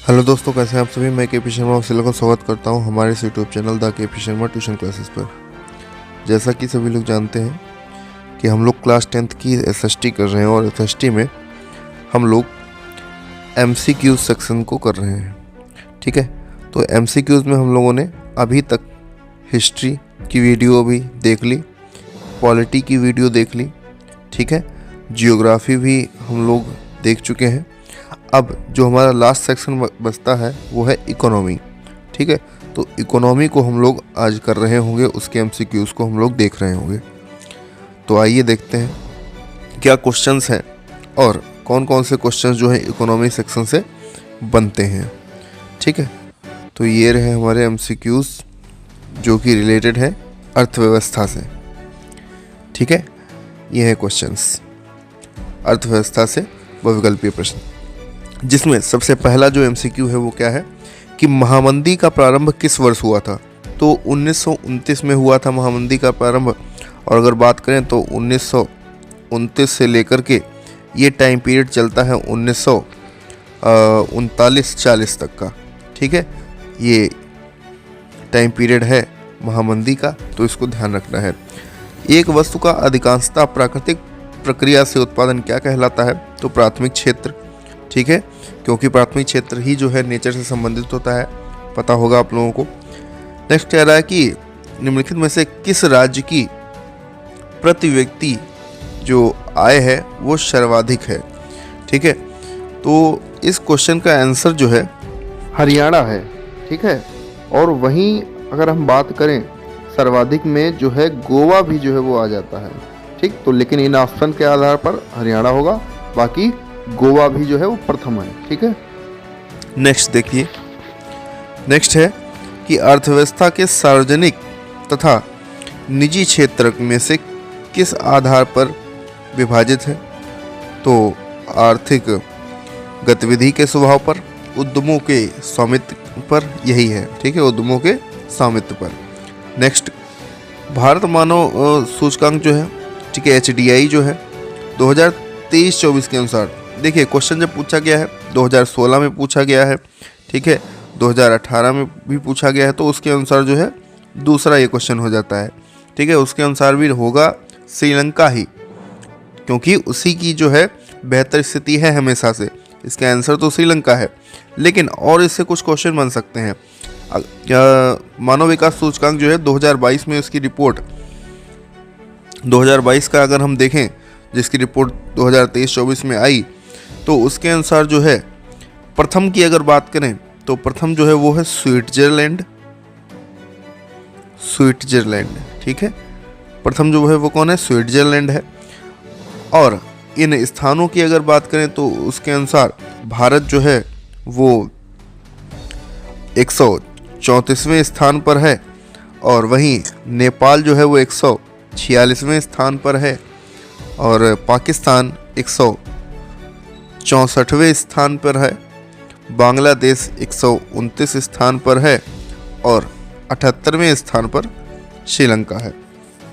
Hello दोस्तों, कैसे हैं आप सभी। मैं के पी शर्मा आप को स्वागत करता हूं हमारे इस यूट्यूब चैनल द के पी शर्मा ट्यूशन क्लासेस पर। जैसा कि सभी लोग जानते हैं कि हम लोग क्लास 10th की एसएसटी कर रहे हैं और एसएसटी में हम लोग एमसीक्यूज सेक्शन को कर रहे हैं। ठीक है, तो एमसीक्यूज में हम लोगों ने अभी तक हिस्ट्री की वीडियो भी देख ली, पॉलिटी की वीडियो देख ली, ठीक है, जियोग्राफी भी हम लोग देख चुके हैं। अब जो हमारा लास्ट सेक्शन बचता है वो है इकोनॉमी। ठीक है, तो इकोनॉमी को हम लोग आज कर रहे होंगे, उसके एमसीक्यूज को हम लोग देख रहे होंगे। तो आइए देखते हैं क्या क्वेश्चंस हैं और कौन कौन से क्वेश्चंस जो है इकोनॉमी सेक्शन से बनते हैं। ठीक है, तो ये रहे हमारे एमसीक्यूज जो कि रिलेटेड है अर्थव्यवस्था से। ठीक है, ये है क्वेश्चंस अर्थव्यवस्था से बहुविकल्पीय प्रश्न, जिसमें सबसे पहला जो एमसीक्यू है वो क्या है कि महामंदी का प्रारंभ किस वर्ष हुआ था। तो 1929 में हुआ था महामंदी का प्रारंभ। और अगर बात करें तो 1929 से लेकर के ये टाइम पीरियड चलता है 1939-40 तक का। ठीक है, ये टाइम पीरियड है महामंदी का, तो इसको ध्यान रखना है। एक वस्तु का अधिकांशतः प्राकृतिक प्रक्रिया से उत्पादन क्या कहलाता है। तो प्राथमिक क्षेत्र। ठीक है, क्योंकि प्राथमिक क्षेत्र ही जो है नेचर से संबंधित होता है, पता होगा आप लोगों को। नेक्स्ट कह रहा है कि निम्नलिखित में से किस राज्य की प्रति व्यक्ति जो आय है वो सर्वाधिक है। ठीक है, तो इस क्वेश्चन का आंसर जो है हरियाणा है। ठीक है, और वहीं अगर हम बात करें सर्वाधिक में जो है गोवा भी जो है वो आ जाता है। ठीक, तो लेकिन इन ऑप्शन के आधार पर हरियाणा होगा, बाकी गोवा भी जो है वो प्रथम है। ठीक है, नेक्स्ट देखिए। नेक्स्ट है कि अर्थव्यवस्था के सार्वजनिक तथा निजी क्षेत्र में से किस आधार पर विभाजित है। तो आर्थिक गतिविधि के स्वभाव पर, उद्यमों के स्वामित्व पर, यही है। ठीक है, उद्यमों के स्वामित्व पर। नेक्स्ट, भारत मानव सूचकांक जो है, ठीक है, HDI जो है 2023-24 के अनुसार, देखिए क्वेश्चन जब पूछा गया है 2016 में पूछा गया है, ठीक है, 2018 में भी पूछा गया है, तो उसके अनुसार जो है दूसरा ये क्वेश्चन हो जाता है। ठीक है, उसके अनुसार भी होगा श्रीलंका ही, क्योंकि उसी की जो है बेहतर स्थिति है हमेशा से। इसका आंसर तो श्रीलंका है। लेकिन और इससे कुछ क्वेश्चन बन सकते हैं। मानव विकास सूचकांक जो है 2022 में उसकी रिपोर्ट 2022 का अगर हम देखें, जिसकी रिपोर्ट 2023-24 में आई, तो उसके अनुसार जो है प्रथम की अगर बात करें तो प्रथम जो है वो है स्विट्जरलैंड। ठीक है, प्रथम जो है वो कौन है, स्विट्जरलैंड है। और इन स्थानों की अगर बात करें तो उसके अनुसार भारत जो है वो 134वें स्थान पर है, और वहीं नेपाल जो है वो 146वें स्थान पर है, और पाकिस्तान 164वें स्थान पर है, बांग्लादेश 129 स्थान पर है, और 78वें स्थान पर श्रीलंका है।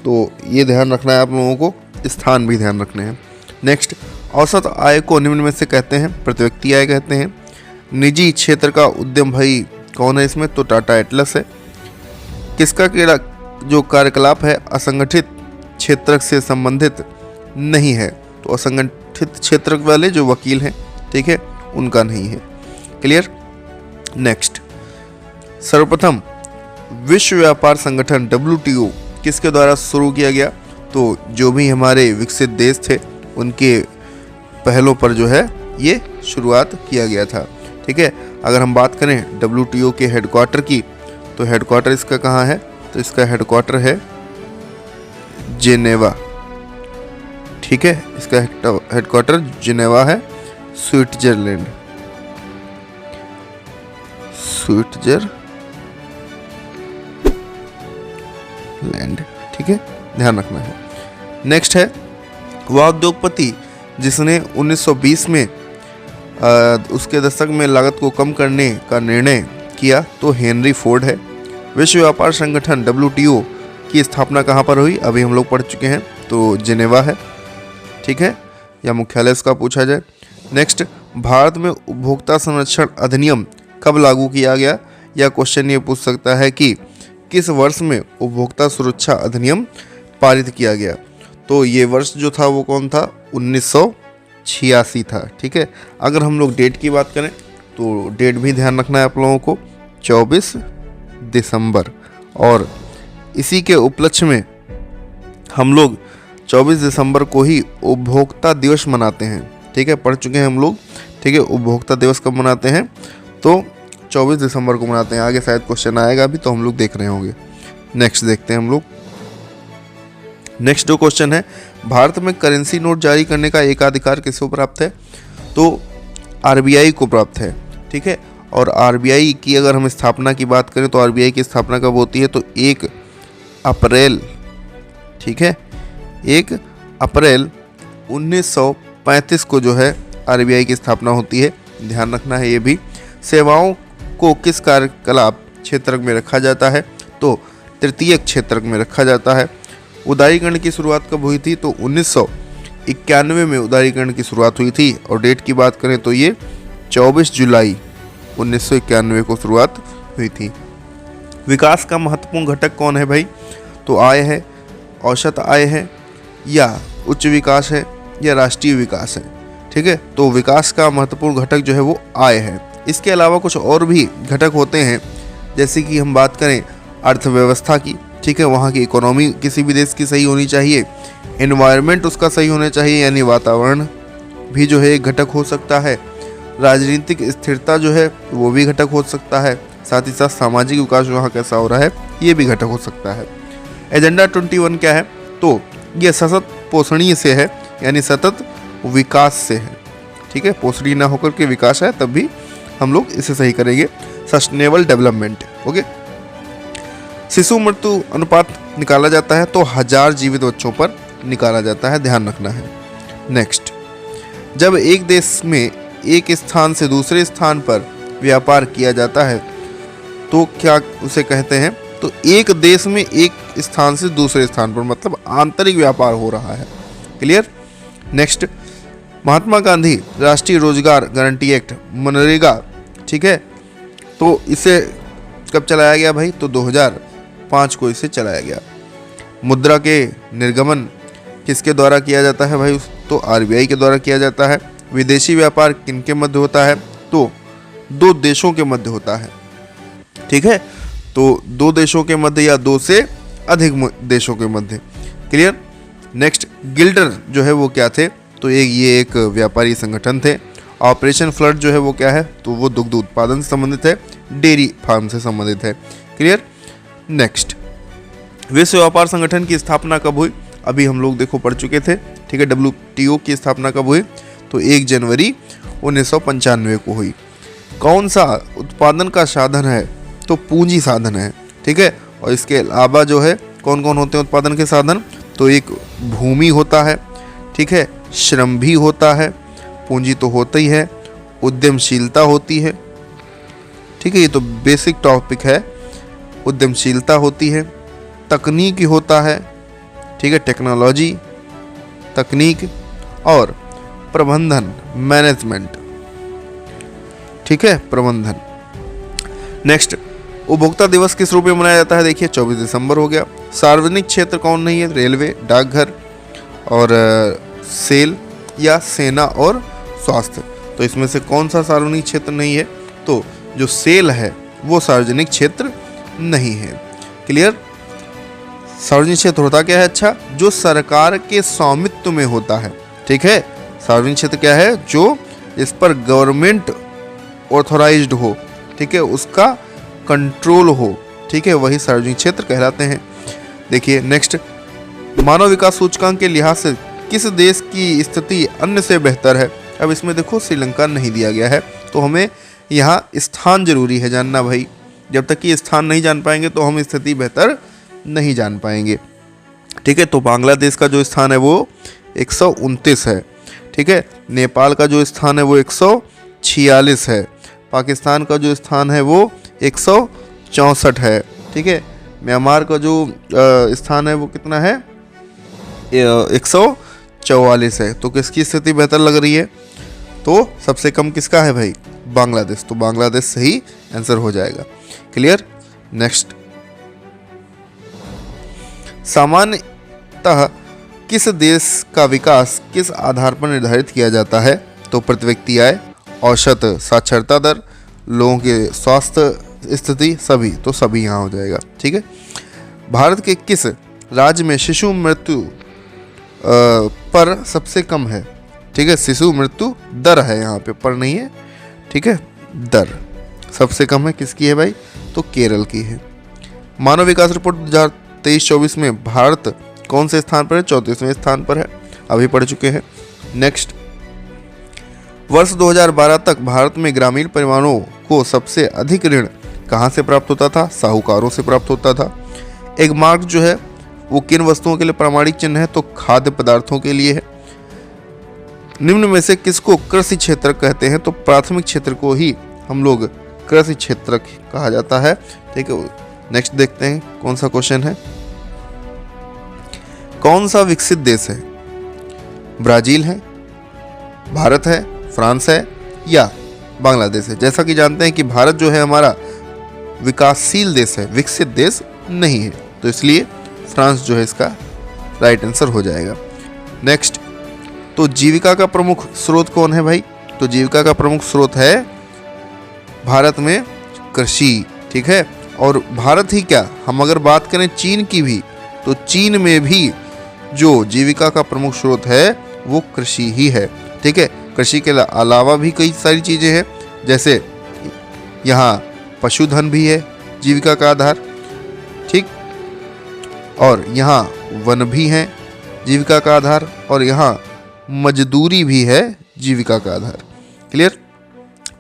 तो ये ध्यान रखना है आप लोगों को, स्थान भी ध्यान रखने हैं। नेक्स्ट, औसत आय को निम्न में से कहते हैं, प्रति व्यक्ति आय कहते हैं। निजी क्षेत्र का उद्यम भाई कौन है इसमें, तो टाटा एटलस है। किसका जो कार्यकलाप है असंगठित क्षेत्र से संबंधित नहीं है, तो असंगठित क्षेत्र वाले जो वकील हैं, ठीक है, उनका नहीं है। क्लियर। नेक्स्ट, सर्वप्रथम विश्व व्यापार संगठन WTO किसके द्वारा शुरू किया गया। तो जो भी हमारे विकसित देश थे उनके पहलों पर जो है ये शुरुआत किया गया था। ठीक है, अगर हम बात करें WTO के हेडक्वार्टर की, तो हेडक्वार्टर इसका कहाँ है, तो इसका हेडक्वार्टर है जेनेवा। ठीक है, इसका हेडक्वार्टर जिनेवा है, स्विट्जरलैंड। ठीक है, ध्यान रखना है। नेक्स्ट है वह उद्योगपति जिसने 1920 में उसके दशक में लागत को कम करने का निर्णय किया, तो हेनरी फोर्ड है। विश्व व्यापार संगठन WTO की स्थापना कहाँ पर हुई, अभी हम लोग पढ़ चुके हैं, तो जिनेवा है। ठीक है, या मुख्यालय इसका पूछा जाए। नेक्स्ट, भारत में उपभोक्ता संरक्षण अधिनियम कब लागू किया गया, या क्वेश्चन ये पूछ सकता है कि किस वर्ष में उपभोक्ता सुरक्षा अधिनियम पारित किया गया। तो ये वर्ष जो था वो कौन था, 1986 था। ठीक है, अगर हम लोग डेट की बात करें तो डेट भी ध्यान रखना है आप लोगों को, 24 दिसंबर। और इसी के उपलक्ष्य में हम लोग 24 दिसंबर को ही उपभोक्ता दिवस मनाते हैं। ठीक है, पढ़ चुके हैं हम लोग। ठीक है, उपभोक्ता दिवस कब मनाते हैं, तो 24 दिसंबर को मनाते हैं। आगे शायद क्वेश्चन आएगा भी तो हम लोग देख रहे होंगे। नेक्स्ट देखते हैं हम लोग। नेक्स्ट जो क्वेश्चन है, भारत में करेंसी नोट जारी करने का एकाधिकार किसको प्राप्त है, तो आरबीआई को प्राप्त है। ठीक है, और आरबीआई की अगर हम स्थापना की बात करें तो आरबीआई की स्थापना कब होती है, तो 1 अप्रैल, ठीक है, 1 अप्रैल 1935 को जो है आरबीआई की स्थापना होती है। ध्यान रखना है ये भी। सेवाओं को किस कार्यकलाप क्षेत्रक में रखा जाता है, तो तृतीयक क्षेत्रक में रखा जाता है। उदारीकरण की शुरुआत कब हुई थी, तो 1991 में उदारीकरण की शुरुआत हुई थी। और डेट की बात करें तो ये 24 जुलाई 1991 को शुरुआत हुई थी। विकास का महत्वपूर्ण घटक कौन है भाई, तो आय है, औसत आय है, या उच्च विकास है, या राष्ट्रीय विकास है। ठीक है, तो विकास का महत्वपूर्ण घटक जो है वो आय है। इसके अलावा कुछ और भी घटक होते हैं, जैसे कि हम बात करें अर्थव्यवस्था की। ठीक है, वहाँ की इकोनॉमी किसी भी देश की सही होनी चाहिए, एनवायरनमेंट उसका सही होना चाहिए, यानी वातावरण भी जो है एक घटक हो सकता है। राजनीतिक स्थिरता जो है वो भी घटक हो सकता है। साथ ही साथ सामाजिक विकास वहाँ कैसा हो रहा है ये भी घटक हो सकता है। एजेंडा 21 क्या है, तो ये सतत पोषणीय से है, यानी सतत विकास से है। ठीक है, पोषणीय ना होकर के विकास है, तब भी हम लोग इसे सही करेंगे। Sustainable development. ओके, शिशु मृत्यु अनुपात निकाला जाता है तो 1000 जीवित बच्चों पर निकाला जाता है, ध्यान रखना है। नेक्स्ट, जब एक देश में एक स्थान से दूसरे स्थान पर व्यापार किया जाता है तो क्या उसे कहते हैं, तो एक देश में एक स्थान से दूसरे स्थान पर, मतलब आंतरिक व्यापार हो रहा है। क्लियर। नेक्स्ट, महात्मा गांधी राष्ट्रीय रोजगार गारंटी एक्ट मनरेगा, ठीक है, तो इसे कब चलाया गया भाई, तो 2005 को इसे चलाया गया। मुद्रा के निर्गमन किसके द्वारा किया जाता है भाई, तो आरबीआई के द्वारा किया जाता है। विदेशी व्यापार किनके मध्य होता है, तो 2 देशों के मध्य होता है। ठीक है, तो 2 देशों के मध्य या 2 से अधिक देशों के मध्य। क्लियर। नेक्स्ट, गिल्डर जो है वो क्या थे, तो ये एक व्यापारी संगठन थे। ऑपरेशन फ्लड जो है वो क्या है, तो वो दुग्ध उत्पादन से संबंधित है, डेयरी फार्म से संबंधित है। क्लियर। नेक्स्ट, विश्व व्यापार संगठन की स्थापना कब हुई, अभी हम लोग देखो पढ़ चुके थे। ठीक है, WTO की स्थापना कब हुई, तो 1 जनवरी 1995 को हुई। कौन सा उत्पादन का साधन है, तो पूंजी साधन है। ठीक है, और इसके अलावा जो है कौन कौन होते हैं उत्पादन के साधन, तो एक भूमि होता है, ठीक है, श्रम भी होता है, पूंजी तो होता ही है, उद्यमशीलता होती है। ठीक है, ये तो बेसिक टॉपिक है। उद्यमशीलता होती है, तकनीक होता है, ठीक है, टेक्नोलॉजी, तकनीक, और प्रबंधन, मैनेजमेंट। ठीक है, प्रबंधन। नेक्स्ट, उपभोक्ता दिवस किस रूप में मनाया जाता है, देखिए 24 दिसंबर हो गया। सार्वजनिक क्षेत्र कौन नहीं है, रेलवे, डाकघर और सेल या सेना और स्वास्थ्य। तो इसमें से कौन सा सार्वजनिक क्षेत्र नहीं है, तो जो सेल है वो सार्वजनिक क्षेत्र नहीं है। क्लियर। सार्वजनिक क्षेत्र होता क्या है, अच्छा, जो सरकार के स्वामित्व में होता है। ठीक है, सार्वजनिक क्षेत्र क्या है, जो इस पर गवर्नमेंट ऑथोराइज्ड हो, ठीक है, उसका कंट्रोल हो, ठीक है, वही सार्वजनिक क्षेत्र कहलाते हैं। देखिए नेक्स्ट, मानव विकास सूचकांक के लिहाज से किस देश की स्थिति अन्य से बेहतर है। अब इसमें देखो श्रीलंका नहीं दिया गया है, तो हमें यहाँ स्थान जरूरी है जानना भाई। जब तक कि स्थान नहीं जान पाएंगे तो हम स्थिति बेहतर नहीं जान पाएंगे। ठीक है, तो बांग्लादेश का जो स्थान है वो 129 है। ठीक है, नेपाल का जो स्थान है वो 146 है। पाकिस्तान का जो स्थान है वो 164 है। ठीक है, म्यांमार का जो स्थान है वो कितना है, 144 है। तो किसकी स्थिति बेहतर लग रही है, तो सबसे कम किसका है भाई, बांग्लादेश, तो बांग्लादेश सही आंसर हो जाएगा। क्लियर। नेक्स्ट, सामान्यतः किस देश का विकास किस आधार पर निर्धारित किया जाता है? तो प्रति व्यक्ति आय, औसत साक्षरता दर, लोगों के स्वास्थ्य स्थिति, सभी, तो सभी यहाँ हो जाएगा। ठीक है। भारत के किस राज्य में शिशु मृत्यु पर सबसे कम है? ठीक है, शिशु मृत्यु दर है यहाँ पे, पर नहीं है। ठीक है, दर सबसे कम है किसकी है भाई? तो केरल की है। मानव विकास रिपोर्ट 2023-24 में भारत कौन से स्थान पर है? 34वें स्थान पर है, अभी पढ़ चुके हैं। नेक्स्ट, वर्ष 2012 तक भारत में ग्रामीण परिवारों को सबसे अधिक ऋण कहाँ से प्राप्त होता था? साहूकारों से प्राप्त होता था। एक मार्क जो है वो किन वस्तुओं के लिए प्रमाणिक चिन्ह है? तो खाद्य पदार्थों के लिए है। निम्न में से किसको कृषि क्षेत्र कहते हैं? तो प्राथमिक क्षेत्र को ही हम लोग कृषि क्षेत्र कहा जाता है। ठीक है। नेक्स्ट देखते हैं कौन सा क्वेश्चन है। कौन सा विकसित देश है? ब्राजील है, भारत है, फ्रांस है या बांग्लादेश है? जैसा कि जानते हैं कि भारत जो है हमारा विकासशील देश है, विकसित देश नहीं है, तो इसलिए फ्रांस जो है इसका राइट आंसर हो जाएगा। नेक्स्ट, तो जीविका का प्रमुख स्रोत कौन है भाई? तो जीविका का प्रमुख स्रोत है भारत में कृषि। ठीक है। और भारत ही क्या, हम अगर बात करें चीन की भी, तो चीन में भी जो जीविका का प्रमुख स्रोत है वो कृषि ही है। ठीक है। कृषि के अलावा भी कई सारी चीज़ें हैं, जैसे यहाँ पशुधन भी है जीविका का आधार। ठीक। और यहाँ वन भी हैं जीविका का आधार, और यहाँ मजदूरी भी है जीविका का आधार। क्लियर।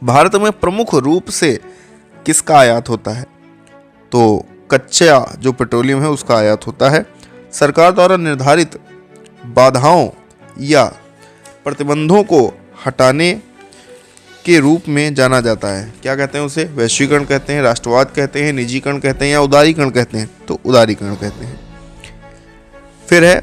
भारत में प्रमुख रूप से किसका आयात होता है? तो कच्चा जो पेट्रोलियम है उसका आयात होता है। सरकार द्वारा निर्धारित बाधाओं या प्रतिबंधों को हटाने के रूप में जाना जाता है, क्या कहते हैं उसे? वैश्वीकरण कहते हैं, राष्ट्रवाद कहते हैं, निजीकरण कहते हैं या उदारीकरण कहते हैं? तो उदारीकरण कहते हैं। फिर है,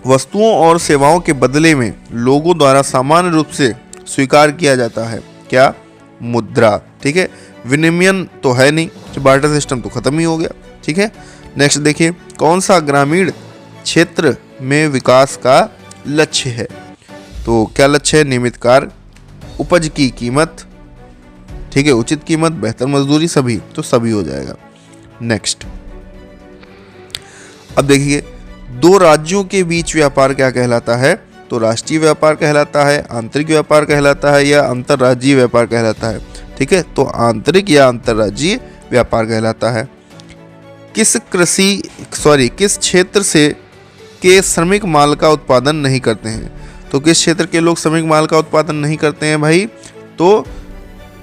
वस्तुओं और सेवाओं के बदले में लोगों द्वारा सामान्य रूप से स्वीकार किया जाता है, क्या? मुद्रा। ठीक है। विनिमयन तो है नहीं, बार्टर सिस्टम तो खत्म ही हो गया। ठीक है। नेक्स्ट देखिए, कौन सा ग्रामीण क्षेत्र में विकास का लक्ष्य है? तो क्या लक्ष्य है? नियमित कार्य, उपज की कीमत, ठीक है, उचित कीमत, बेहतर मजदूरी, सभी, तो सभी हो जाएगा। नेक्स्ट, अब देखिए, दो राज्यों के बीच व्यापार क्या कहलाता है? तो राष्ट्रीय व्यापार कहलाता है, आंतरिक व्यापार कहलाता है या अंतर्राज्यीय व्यापार कहलाता है? ठीक है, तो आंतरिक या अंतर्राज्यीय व्यापार कहलाता है। किस क्षेत्र से के श्रमिक माल का उत्पादन नहीं करते हैं? तो किस क्षेत्र के लोग श्रमिक माल का उत्पादन नहीं करते हैं भाई? तो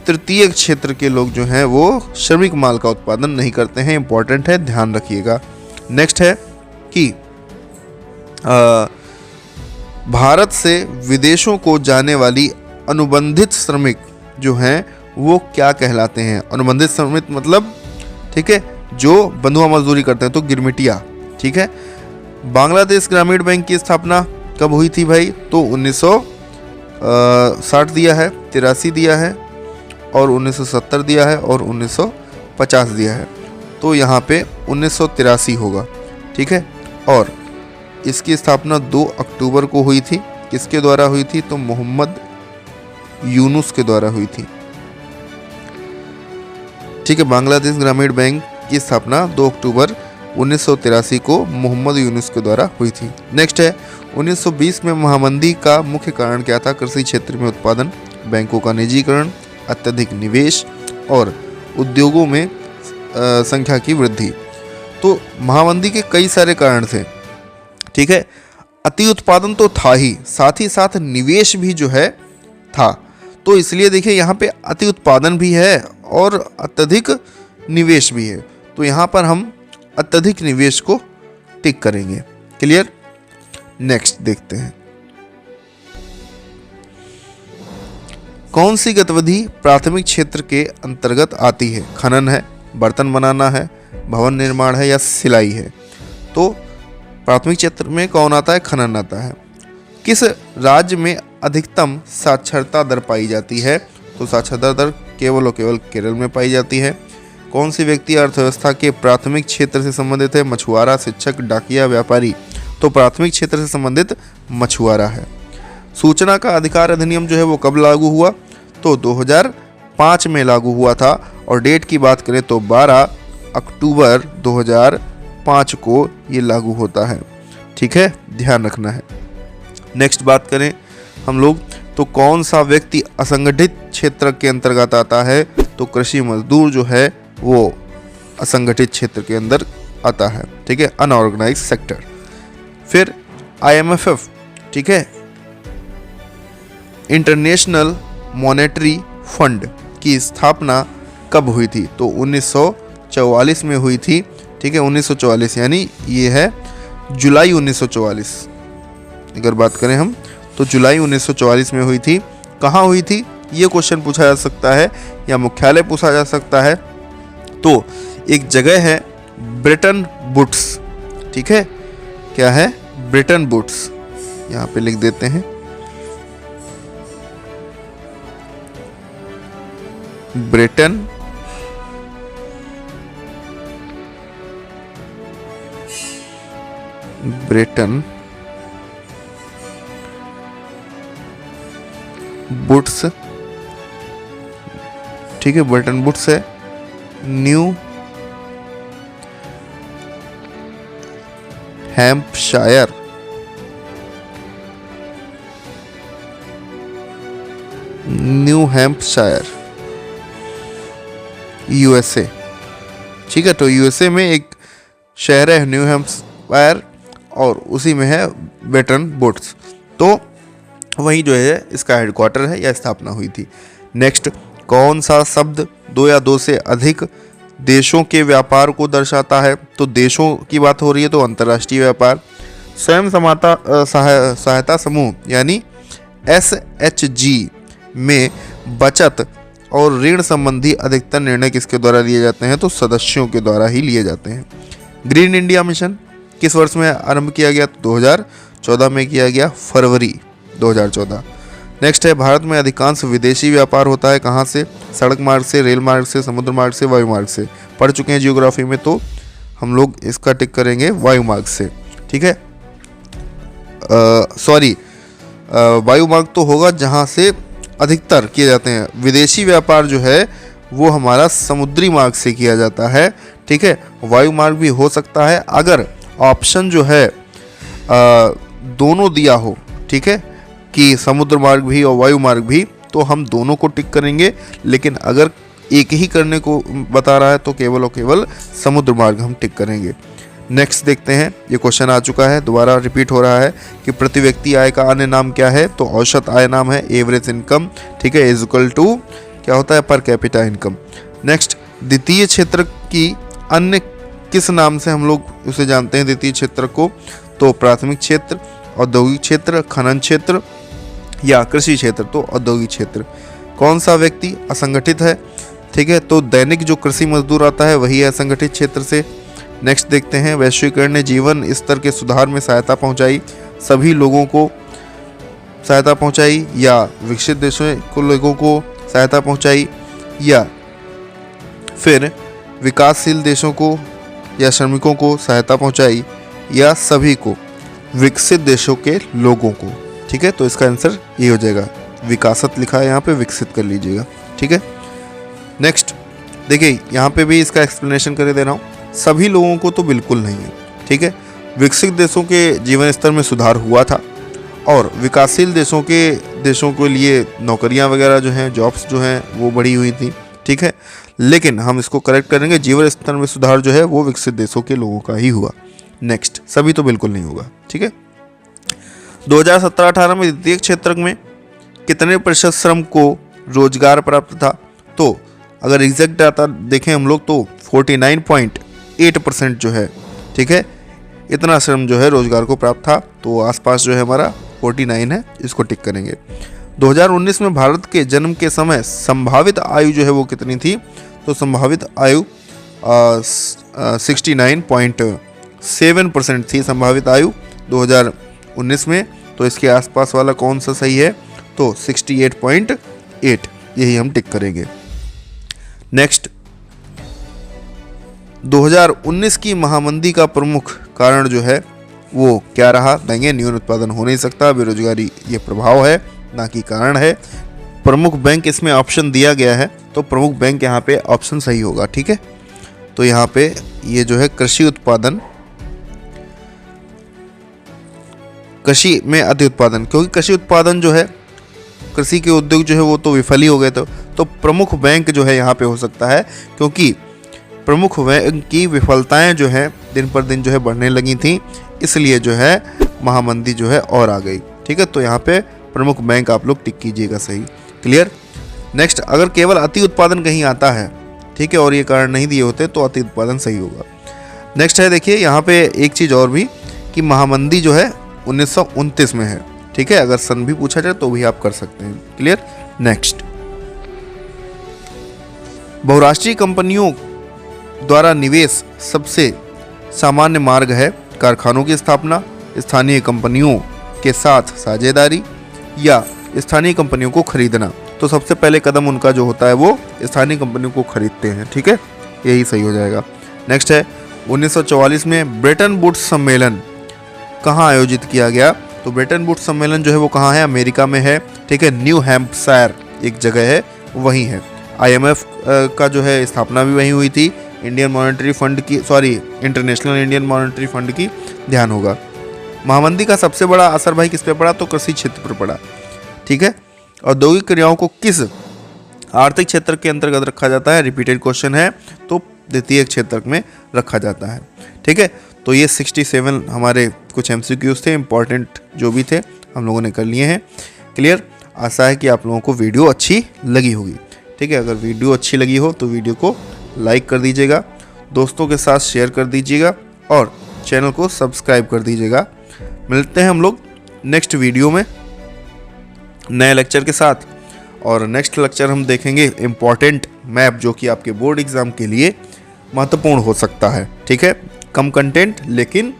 तृतीय क्षेत्र के लोग जो हैं वो श्रमिक माल का उत्पादन नहीं करते हैं। इंपॉर्टेंट है, ध्यान रखिएगा। नेक्स्ट है कि भारत से विदेशों को जाने वाली अनुबंधित श्रमिक जो हैं वो क्या कहलाते हैं? अनुबंधित श्रमिक मतलब, ठीक है, जो बंधुआ मजदूरी करते हैं, तो गिरमिटिया। ठीक है। बांग्लादेश ग्रामीण बैंक की स्थापना कब हुई थी भाई? तो 1960 दिया है, 83 दिया है, और 1970 दिया है, और 1950 दिया है। तो यहाँ पे 1983 होगा। ठीक है। और इसकी स्थापना 2 अक्टूबर को हुई थी। किसके द्वारा हुई थी? तो मोहम्मद यूनुस के द्वारा हुई थी। ठीक है। बांग्लादेश ग्रामीण बैंक की स्थापना 2 अक्टूबर 1983 को मोहम्मद यूनुस के द्वारा हुई थी। नेक्स्ट है, 1920 में महामंदी का मुख्य कारण क्या था? कृषि क्षेत्र में उत्पादन, बैंकों का निजीकरण, अत्यधिक निवेश और उद्योगों में संख्या की वृद्धि। तो महामंदी के कई सारे कारण थे। ठीक है। अति उत्पादन तो था ही साथ निवेश भी जो है था। तो इसलिए देखिए यहाँ पे अति उत्पादन भी है और अत्यधिक निवेश भी है। तो यहाँ पर हम अत्यधिक निवेश को टिक करेंगे। क्लियर। नेक्स्ट देखते हैं, कौन सी गतिविधि प्राथमिक क्षेत्र के अंतर्गत आती है? खनन है, बर्तन बनाना है, भवन निर्माण है या सिलाई है? तो प्राथमिक क्षेत्र में कौन आता है? खनन आता है। किस राज्य में अधिकतम साक्षरता दर पाई जाती है? तो साक्षरता दर केवल और केवल केरल में पाई जाती है। कौन सी व्यक्ति अर्थव्यवस्था के प्राथमिक क्षेत्र से संबंधित है? मछुआरा, शिक्षक, डाकिया, व्यापारी। तो प्राथमिक क्षेत्र से संबंधित मछुआरा है। सूचना का अधिकार अधिनियम जो है वो कब लागू हुआ? तो 2005 में लागू हुआ था, और डेट की बात करें तो 12 अक्टूबर 2005 को ये लागू होता है। ठीक है, ध्यान रखना है। नेक्स्ट बात करें हम लोग, तो कौन सा व्यक्ति असंगठित क्षेत्र के अंतर्गत आता है? तो कृषि मजदूर जो है वो असंगठित क्षेत्र के अंदर आता है। ठीक है, अनऑर्गेनाइज सेक्टर। फिर IMF, ठीक है, इंटरनेशनल मॉनेटरी फंड की स्थापना कब हुई थी? तो 1944 में हुई थी। ठीक है, 1944 यानी ये है जुलाई 1944। अगर बात करें हम तो जुलाई 1944 में हुई थी। कहाँ हुई थी ये क्वेश्चन पूछा जा सकता है, या मुख्यालय पूछा जा सकता है। तो एक जगह है ब्रेटन वुड्स। ठीक है, क्या है? Bretton Woods. यहाँ पे लिख देते हैं, ब्रेटन वुड्स। ठीक है, ब्रेटन वुड्स है न्यू हैम्पशायर, USA। ठीक है, तो USA में एक शहर है न्यू हैम्पशायर, और उसी में है ब्रेटन वुड्स। तो वही जो है इसका हेडक्वार्टर है या स्थापना हुई थी। नेक्स्ट, कौन सा शब्द 2 या 2 से अधिक देशों के व्यापार को दर्शाता है? तो देशों की बात हो रही है तो अंतर्राष्ट्रीय व्यापार। स्वयं सहायता समूह यानी SHG में बचत और ऋण संबंधी अधिकतर निर्णय किसके द्वारा लिए जाते हैं? तो सदस्यों के द्वारा ही लिए जाते हैं। ग्रीन इंडिया मिशन किस वर्ष में आरंभ किया गया? तो 2014 में किया गया, फरवरी 2014। नेक्स्ट है, भारत में अधिकांश विदेशी व्यापार होता है कहाँ से? सड़क मार्ग से, रेल मार्ग से, समुद्र मार्ग से, वायु मार्ग से। पढ़ चुके हैं जियोग्राफी में, तो हम लोग इसका टिक करेंगे वायु मार्ग से। ठीक है, सॉरी, वायु मार्ग तो होगा जहाँ से अधिकतर किए जाते हैं। विदेशी व्यापार जो है वो हमारा समुद्री मार्ग से किया जाता है। ठीक है, वायु मार्ग भी हो सकता है अगर ऑप्शन जो है दोनों दिया हो। ठीक है, कि समुद्र मार्ग भी और वायु मार्ग भी, तो हम दोनों को टिक करेंगे। लेकिन अगर एक ही करने को बता रहा है तो केवल और केवल समुद्र मार्ग हम टिक करेंगे। नेक्स्ट देखते हैं, ये क्वेश्चन आ चुका है, दोबारा रिपीट हो रहा है कि प्रति व्यक्ति आय का अन्य नाम क्या है? तो औसत आय नाम है एवरेज इनकम। ठीक है, इज इक्वल टू क्या होता है? Per capita income. नेक्स्ट, द्वितीय क्षेत्र की अन्य किस नाम से हम लोग उसे जानते हैं द्वितीय क्षेत्र को? तो प्राथमिक क्षेत्र, औद्योगिक क्षेत्र, खनन क्षेत्र या कृषि क्षेत्र। तो औद्योगिक क्षेत्र। कौन सा व्यक्ति असंगठित है? ठीक है, तो दैनिक जो कृषि मजदूर आता है वही है असंगठित क्षेत्र से। नेक्स्ट देखते हैं, वैश्वीकरण ने जीवन स्तर के सुधार में सहायता पहुंचाई, सभी लोगों को सहायता पहुंचाई, या विकसित देशों को लोगों को सहायता पहुंचाई, या फिर विकासशील देशों को या श्रमिकों को सहायता पहुंचाई, या सभी को, विकसित देशों के लोगों को। ठीक है, तो इसका आंसर ये हो जाएगा, विकासत लिखा है यहाँ पे, विकसित कर लीजिएगा। ठीक है, नेक्स्ट देखिए, यहाँ पे भी इसका एक्सप्लेनेशन कर दे रहा हूँ। सभी लोगों को तो बिल्कुल नहीं है। ठीक है, विकसित देशों के जीवन स्तर में सुधार हुआ था, और विकासशील देशों के लिए नौकरियां वगैरह जो हैं, जॉब्स जो हैं वो बढ़ी हुई थी। ठीक है, लेकिन हम इसको करेक्ट करेंगे, जीवन स्तर में सुधार जो है वो विकसित देशों के लोगों का ही हुआ। नेक्स्ट, सभी तो बिल्कुल नहीं होगा। ठीक है, 2017-18 में द्वितीय क्षेत्र में कितने प्रतिशत श्रम को रोजगार प्राप्त था? तो अगर एग्जैक्ट डाटा देखें हम लोग तो 49.8% जो है। ठीक है, इतना श्रम जो है रोजगार को प्राप्त था। तो आसपास जो है हमारा 49 है, इसको टिक करेंगे। 2019 में भारत के जन्म के समय संभावित आयु जो है वो कितनी थी? तो संभावित आयु 69.7% थी संभावित आयु 2019 में। तो इसके आसपास वाला कौन सा सही है? तो 68.8। यही हम टिक करेंगे। नेक्स्ट, 2019 की महामंदी का प्रमुख कारण जो है वो क्या रहा? देंगे न्यून उत्पादन हो नहीं सकता, बेरोजगारी ये प्रभाव है ना कि कारण है। प्रमुख बैंक इसमें ऑप्शन दिया गया है, तो प्रमुख बैंक यहाँ पे ऑप्शन सही होगा। ठीक है, तो यहाँ पे ये जो है कृषि उत्पादन, कृषि में अति उत्पादन, क्योंकि कृषि उत्पादन जो है, कृषि के उद्योग जो है वो तो विफल ही हो गए थे, तो प्रमुख बैंक जो है यहाँ पे हो सकता है, क्योंकि प्रमुख बैंक की विफलताएं जो है दिन पर दिन जो है बढ़ने लगी थी, इसलिए जो है महामंदी जो है और आ गई। ठीक है, तो यहाँ पे प्रमुख बैंक आप लोग टिक कीजिएगा सही। क्लियर। नेक्स्ट, अगर केवल अति उत्पादन कहीं आता है, ठीक है, और ये कारण नहीं दिए होते तो अति उत्पादन सही होगा। नेक्स्ट है, देखिए यहाँ पे एक चीज़ और भी कि महामंदी जो है 1929 में है। ठीक है, अगर सन भी पूछा जाए तो भी आप कर सकते हैं। क्लियर। नेक्स्ट, बहुराष्ट्रीय कंपनियों द्वारा निवेश सबसे सामान्य मार्ग है कारखानों की स्थापना, स्थानीय कंपनियों के साथ साझेदारी या स्थानीय कंपनियों को खरीदना। तो सबसे पहले कदम उनका जो होता है वो स्थानीय कंपनियों को खरीदते हैं। ठीक है, यही सही हो जाएगा। नेक्स्ट है, 1944 में ब्रेटन वुड्स सम्मेलन कहाँ आयोजित किया गया? तो ब्रेटन वुड्स सम्मेलन जो है वो कहाँ है? अमेरिका में है। ठीक है, न्यू हैम्पशायर एक जगह है, वहीं है। IMF का जो है स्थापना भी वहीं हुई थी। इंडियन मॉनेटरी फंड की, इंटरनेशनल इंडियन मॉनेटरी फंड की, ध्यान होगा। महामंदी का सबसे बड़ा असर भाई किस पे पड़ा? तो कृषि क्षेत्र पर पड़ा। ठीक है, औद्योगिक क्रियाओं को किस आर्थिक क्षेत्र के अंतर्गत रखा जाता है? रिपीटेड क्वेश्चन है, तो द्वितीय क्षेत्र में रखा जाता है। ठीक है, तो ये 67 हमारे कुछ MCQs थे, इंपॉर्टेंट जो भी थे हम लोगों ने कर लिए हैं। क्लियर। आशा है कि आप लोगों को वीडियो अच्छी लगी होगी। ठीक है, अगर वीडियो अच्छी लगी हो तो वीडियो को लाइक कर दीजिएगा, दोस्तों के साथ शेयर कर दीजिएगा और चैनल को सब्सक्राइब कर दीजिएगा। मिलते हैं हम लोग नेक्स्ट वीडियो में नए लेक्चर के साथ, और नेक्स्ट लेक्चर हम देखेंगे इम्पॉर्टेंट मैप, जो कि आपके बोर्ड एग्जाम के लिए महत्वपूर्ण हो सकता है। ठीक है, कम कंटेंट लेकिन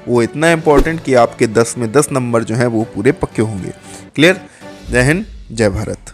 वो इतना इम्पॉर्टेंट कि आपके 10 में 10 नंबर जो हैं वो पूरे पक्के होंगे। क्लियर। जय हिंद, जय भारत।